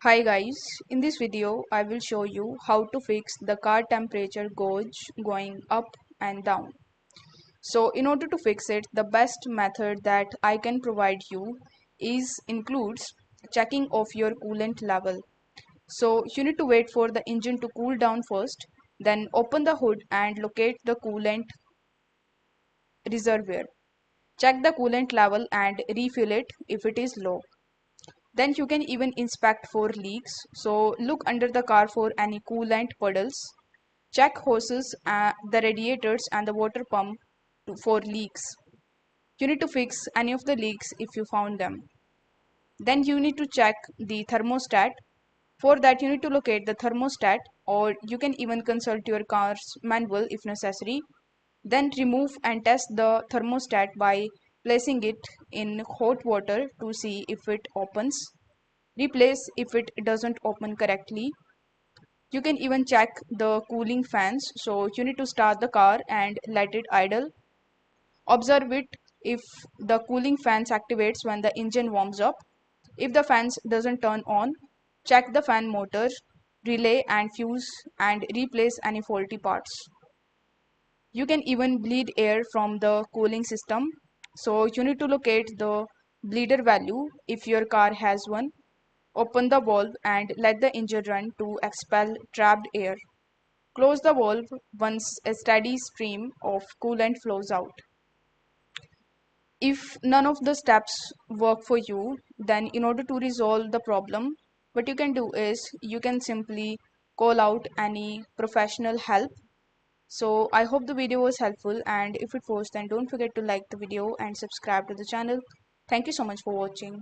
Hi guys, in this video I will show you how to fix the car temperature gauge going up and down. So in order to fix it, the best method that I can provide you is includes checking of your coolant level. So you need to wait for the engine to cool down first, then open the hood and locate the coolant reservoir. Check the coolant level and refill it if it is low. Then you can even inspect for leaks. So look under the car for any coolant puddles. Check hoses, the radiators and the water pump for leaks. You need to fix any of the leaks if you found them. Then you need to check the thermostat. For that you need to locate the thermostat, or you can even consult your car's manual if necessary. Then remove and test the thermostat by placing it in hot water to see if it opens. Replace if it doesn't open correctly. You can even check the cooling fans. So you need to start the car and let it idle. Observe it if the cooling fans activates when the engine warms up. If the fans doesn't turn on, check the fan motor, relay and fuse and replace any faulty parts. You can even bleed air from the cooling system. So you need to locate the bleeder value if your car has one. Open the valve and let the engine run to expel trapped air. Close the valve once a steady stream of coolant flows out. If none of the steps work for you, then in order to resolve the problem, what you can do is you can simply call out any professional help. So I hope the video was helpful, and if it was, then don't forget to like the video and subscribe to the channel. Thank you so much for watching.